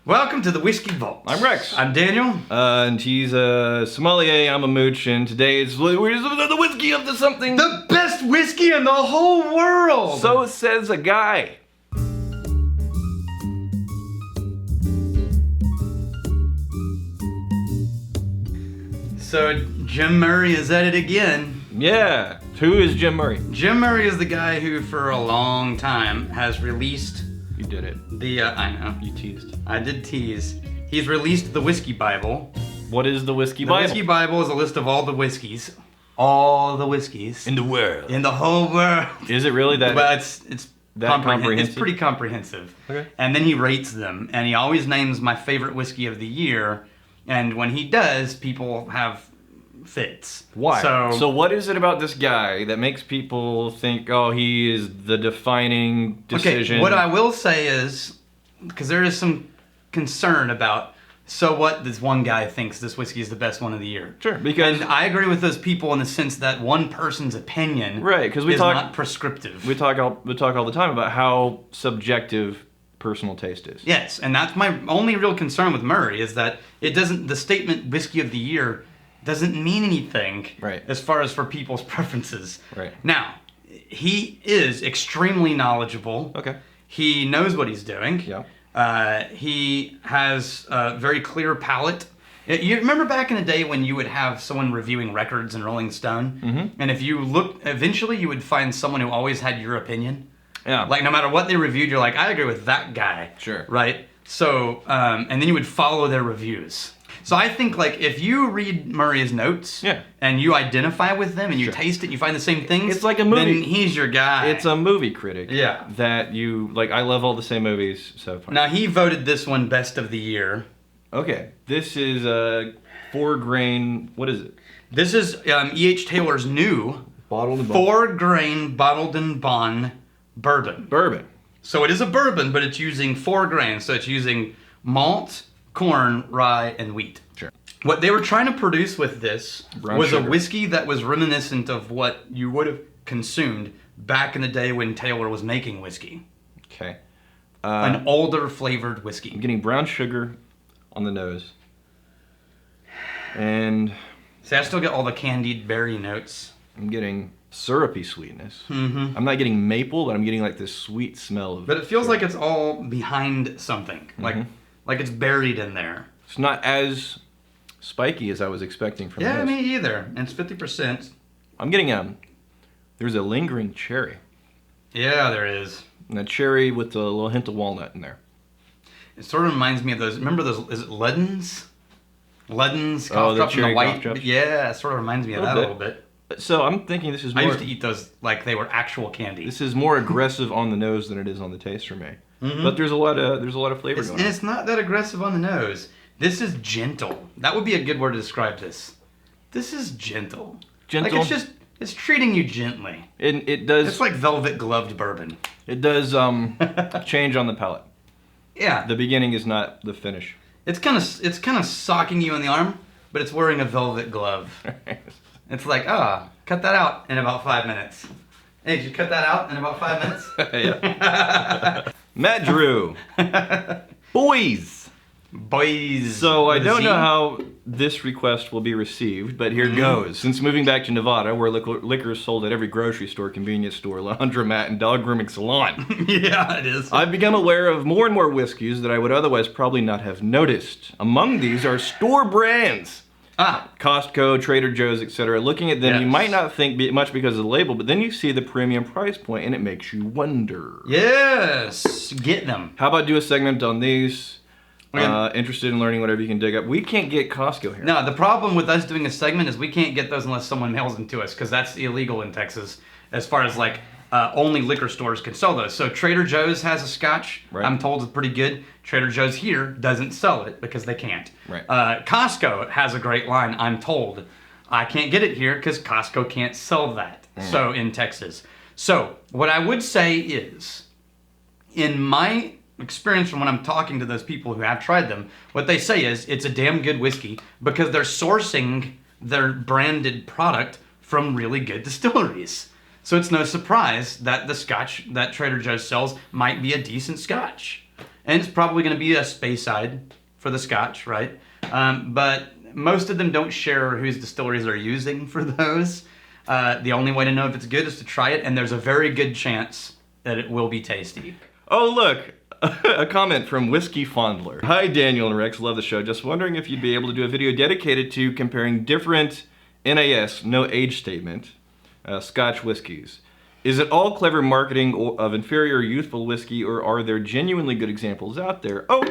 Welcome to the Whiskey Vault. I'm Rex. I'm Daniel. And he's a sommelier, I'm a mooch, and today is the whiskey of the something. The best whiskey in the whole world! So says a guy. So Jim Murray is at it again. Yeah. Who is Jim Murray? Jim Murray is the guy who for a long time has released You did it. the, I know. You teased. I did tease. He's released the Whiskey Bible. What is the Whiskey The Bible? Whiskey Bible is a list of all the whiskeys. All the whiskeys. In the world. In the whole world. Is it really that? Well, it's that comprehensive? It's pretty comprehensive. Okay. And then he rates them, and he always names my favorite whiskey of the year. And when he does, people have fits. Why? So what is it about this guy that makes people think, oh, he is the defining decision? Okay, what I will say is, because there is some concern about, so what this one guy thinks this whiskey is the best one of the year. Sure, because... And I agree with those people in the sense that one person's opinion Right, because we is talk... not prescriptive. We talk all the time about how subjective personal taste is. Yes, and that's my only real concern with Murray is that it doesn't. The statement "whiskey of the year" doesn't mean anything, Right. as far as for people's preferences. Right. Now, he is extremely knowledgeable. Okay. He knows what he's doing. Yeah. He has a very clear palate. You remember back in the day when you would have someone reviewing records in Rolling Stone, and if you looked, eventually you would find someone who always had your opinion. Yeah. Like, no matter what they reviewed, you're like, I agree with that guy. Sure. Right? So, and then you would follow their reviews. So I think, like, if you read Murray's notes, Yeah. and you identify with them, and you Sure. taste it, you find the same things, It's like a movie. then he's your guy. It's a movie critic. Yeah. That you, like, I love all the same movies so far. Now, he voted this one best of the year. Okay. This is a 4-grain, what is it? This is E.H. Taylor's new Bottled and 4-grain bottled and bond bourbon. Bourbon. So it is a bourbon, but it's using 4 grains. So it's using malt, corn, rye, and wheat. Sure. What they were trying to produce with this Brown was sugar. a whiskey that was reminiscent of what you would have consumed back in the day when Taylor was making whiskey. Okay. An older flavored I'm whiskey. getting brown sugar on the nose. And See, I still get all the candied berry notes. I'm getting syrupy sweetness. Mm-hmm. I'm not getting maple, but I'm getting like this sweet smell of But it feels like it's all behind something. Like it's buried in there. It's not as spiky as I was expecting from Yeah, this. me either. And it's 50%. I'm getting there's a lingering cherry. Yeah, there is. And a cherry with a little hint of walnut in there. It sort of reminds me of those. Remember those? Is it Leddens? Leddens, Oh, cough the drops and cherry the white. cough drops? Yeah, it sort of reminds me of that a little bit. So I'm thinking this is I more. used to eat those like they were actual candy. This is more aggressive on the nose than it is on the taste for me. But there's a lot of flavor going And on. it's not that aggressive on the nose. This is gentle. That would be a good word to describe this. This is gentle. Gentle. Like it's treating you gently. It does. It's like velvet gloved bourbon. It does change on the palate. Yeah. The beginning is not the finish. It's kind of socking you in the arm, but it's wearing a velvet glove. It's like, cut that out in about 5 minutes. Hey, did you cut that out in about 5 minutes? Yeah. Matt Drew. Boys. So I don't know how this request will be received, but here goes. Since moving back to Nevada, where liquor is sold at every grocery store, convenience store, laundromat, and dog grooming salon, Yeah, it is. I've become aware of more and more whiskeys that I would otherwise probably not have noticed. Among these are store brands. Costco, Trader Joe's, etc. Looking at them, you might not think much because of the label, but then you see the premium price point and it makes you wonder. Yes, get them. How about do a segment on these? Interested in learning whatever you can dig up. We can't get Costco here. No, the problem with us doing a segment is we can't get those unless someone mails them to us because that's illegal in Texas as far as like only liquor stores can sell those. So Trader Joe's has a scotch. Right. I'm told it's pretty good. Trader Joe's here doesn't sell it because they can't. Right. Costco has a great line, I'm told. I can't get it here because Costco can't sell that. So in Texas. So what I would say is, in my experience from when I'm talking to those people who have tried them, what they say is it's a damn good whiskey because they're sourcing their branded product from really good distilleries. So it's no surprise that the scotch that Trader Joe's sells might be a decent scotch. And it's probably going to be a Speyside for the Scotch, right? But most of them don't share whose distilleries they're using for those. The only way to know if it's good is to try it, and there's a very good chance that it will be tasty. Oh, look. A comment from Whiskey Fondler. Hi, Daniel and Rex. Love the show. Just wondering if you'd be able to do a video dedicated to comparing different NAS, no age statement, Scotch whiskeys. Is it all clever marketing of inferior youthful whiskey, or are there genuinely good examples out there? Oh,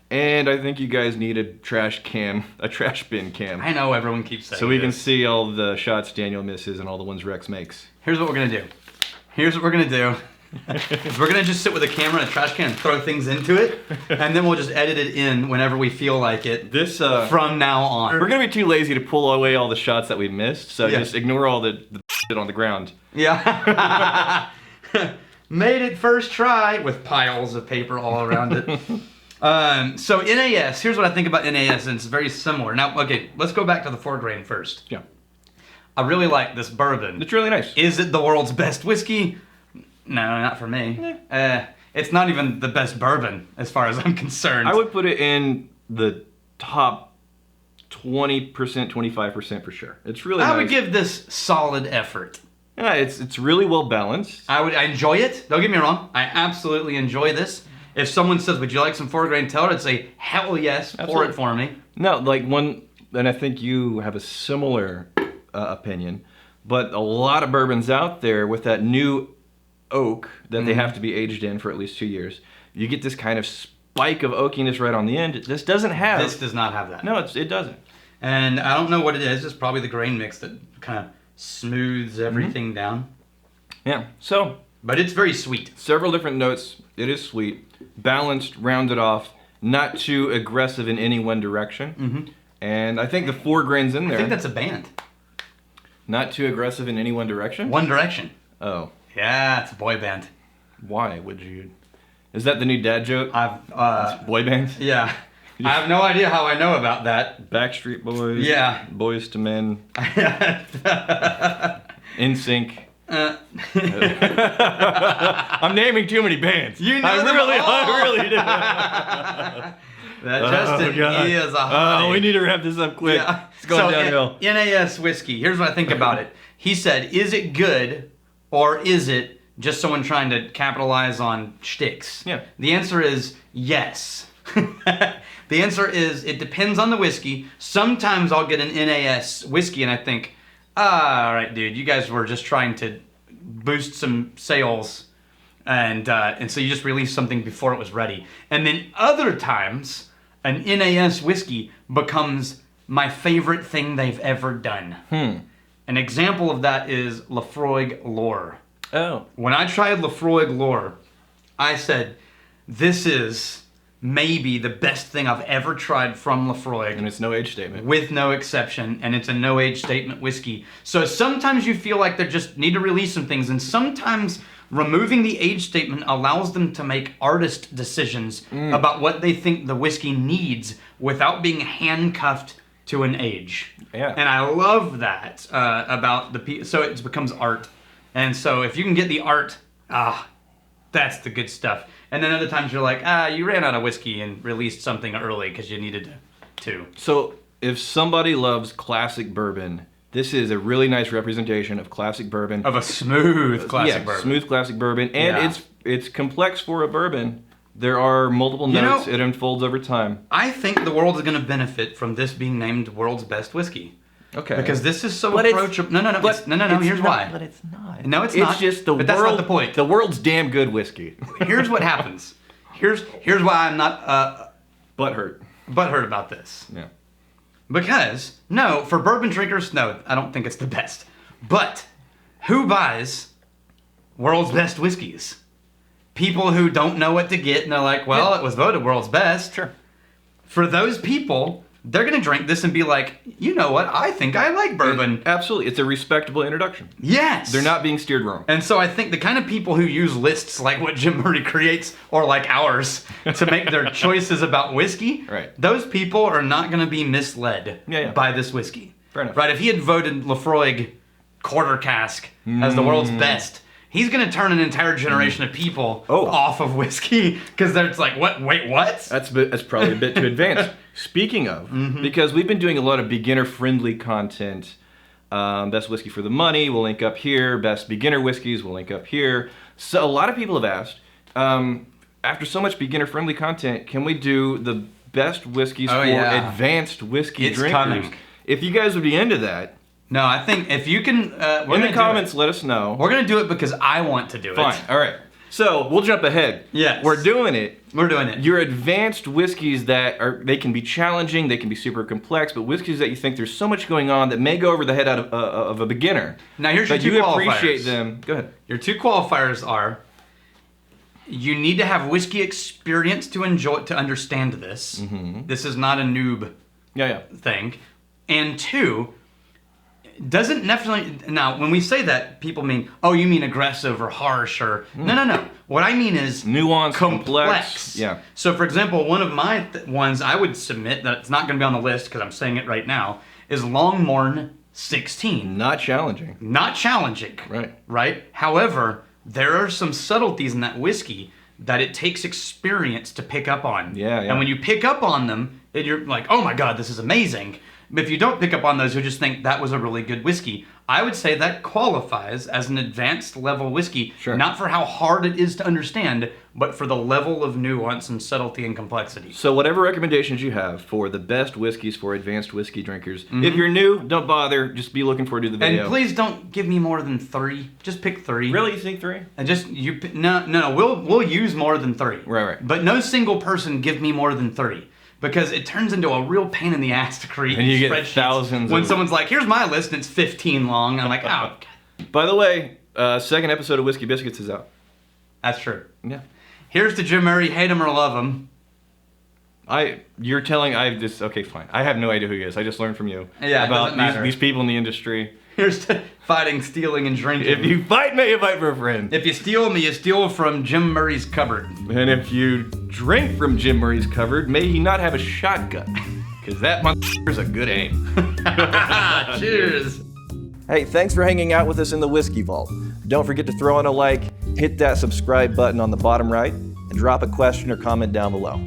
and I think you guys need a trash bin cam. I know everyone keeps saying so we can see all the shots Daniel misses and all the ones Rex makes. Here's what we're gonna do. We're gonna just sit with a camera and a trash can and throw things into it, and then we'll just edit it in whenever we feel like it. From now on, we're gonna be too lazy to pull away all the shots that we missed, so just ignore all the shit on the ground. Yeah. Made it first try with piles of paper all around it. So NAS. Here's what I think about NAS, and it's very similar. Now, okay, let's go back to the 4-grain first. Yeah. I really like this bourbon. It's really nice. Is it the world's best whiskey? No, not for me. It's not even the best bourbon, as far as I'm concerned. I would put it in the top 20%, 25% for sure. It's really nice. I would give this solid effort. Yeah, it's really well balanced. I enjoy it. Don't get me wrong. I absolutely enjoy this. If someone says, would you like some 4-grain? Tell it. I'd say, hell yes, pour it for me. No, like and I think you have a similar opinion, but a lot of bourbons out there with that new oak that they have to be aged in for at least 2 years, you get this kind of spike of oakiness right on the end. This does not have that. No, it doesn't. And I don't know what it is. It's probably the grain mix that kind of smooths everything down. Yeah, but it's very sweet. Several different notes. It is sweet, balanced, rounded off, not too aggressive in any one direction. And I think the 4 grains in there. I think that's a band. Not too aggressive in any one direction? One Direction. Oh. Yeah, it's a boy band. Why would you? Is that the new dad joke? Boy bands? Yeah. I have no idea how I know about that. Backstreet Boys. Yeah. Boys to Men. NSYNC. I'm naming too many bands. You know I really do. That Justin, he is a hottie. Oh, we need to wrap this up quick. Yeah. It's going downhill. NAS whiskey. Here's what I think about it. He said, is it good or is it just someone trying to capitalize on shticks? Yeah. The answer is yes. The answer is it depends on the whiskey. Sometimes I'll get an NAS whiskey and I think, all right, dude, you guys were just trying to boost some sales, and so you just released something before it was ready. And then other times, an NAS whiskey becomes my favorite thing they've ever done. An example of that is Laphroaig Lore. Oh. When I tried Laphroaig Lore, I said, this is maybe the best thing I've ever tried from Laphroaig. And it's no age statement. With no exception, and it's a no age statement whiskey. So sometimes you feel like they just need to release some things, and sometimes removing the age statement allows them to make artist decisions about what they think the whiskey needs without being handcuffed to an age. Yeah. And I love that about so it becomes art. And so if you can get the art, that's the good stuff. And then other times you're like, you ran out of whiskey and released something early because you needed to. So if somebody loves classic bourbon, this is a really nice representation of classic bourbon. Of a smooth classic bourbon. Smooth classic bourbon. And it's complex for a bourbon. There are multiple notes. It unfolds over time. I think the world is going to benefit from this being named world's best whiskey. Okay. Because this is so approachable. No. Here's why. But it's not. No, it's not. It's just the But that's not the point. The world's damn good whiskey. Here's what happens. Here's why I'm not butthurt about this. Yeah. Because for bourbon drinkers, no, I don't think it's the best. But who buys world's best whiskeys? People who don't know what to get and they're like, well, it was voted world's best. Sure. For those people, they're going to drink this and be like, you know what? I think I like bourbon. Absolutely. It's a respectable introduction. Yes. They're not being steered wrong. And so I think the kind of people who use lists like what Jim Murray creates or like ours to make their choices about whiskey, those people are not going to be misled by this whiskey. Fair enough. Right? If he had voted Laphroaig Quarter Cask as the world's best, he's going to turn an entire generation of people off of whiskey because they're like, what? Wait, what? That's probably a bit too advanced. Speaking of, because we've been doing a lot of beginner-friendly content. Best whiskey for the money, we'll link up here. Best beginner whiskeys, we'll link up here. So a lot of people have asked, after so much beginner-friendly content, can we do the best whiskeys for advanced whiskey drinkers? Coming. If you guys would be into that. No, I think if you can... in the comments, let us know. We're going to do it because I want to do it. Fine, all right. So, we'll jump ahead. Yes. We're doing it. We're doing it. Your advanced whiskeys they can be challenging, they can be super complex, but whiskeys that you think there's so much going on that may go over the head of a beginner. Now here's your two qualifiers. But you appreciate them. Go ahead. Your two qualifiers are, you need to have whiskey experience to understand this. This is not a noob thing. And two, doesn't necessarily... Now, when we say that, people mean, oh, you mean aggressive or harsh or... No. What I mean is... nuanced, complex. Yeah. So, for example, one of my ones I would submit, that's not going to be on the list because I'm saying it right now, is Longmorn 16. Not challenging. Not challenging. Right? However, there are some subtleties in that whiskey that it takes experience to pick up on. Yeah. And when you pick up on them, you're like, oh my God, this is amazing. But if you don't pick up on those, you'll just think that was a really good whiskey. I would say that qualifies as an advanced level whiskey, not for how hard it is to understand, but for the level of nuance and subtlety and complexity. So whatever recommendations you have for the best whiskeys for advanced whiskey drinkers, if you're new, don't bother. Just be looking forward to the video. And please don't give me more than 3. Just pick 3. Really, you think 3? And just no. We'll use more than 3. Right. But no single person give me more than 3. Because it turns into a real pain in the ass to create and you spreadsheets. Get thousands when someone's like, here's my list and it's 15 long. I'm like, oh, God. By the way, second episode of Whiskey Biscuits is out. That's true. Yeah. Here's to Jim Murray, hate him or love him. Okay, fine. I have no idea who he is. I just learned from you about these people in the industry. Here's to fighting, stealing, and drinking. If you fight me, you fight for a friend. If you steal me, you steal from Jim Murray's cupboard. And if you drink from Jim Murray's cupboard, may he not have a shotgun. Because that motherfucker's a good aim. Cheers. Hey, thanks for hanging out with us in the Whiskey Vault. Don't forget to throw in a like, hit that subscribe button on the bottom right, and drop a question or comment down below.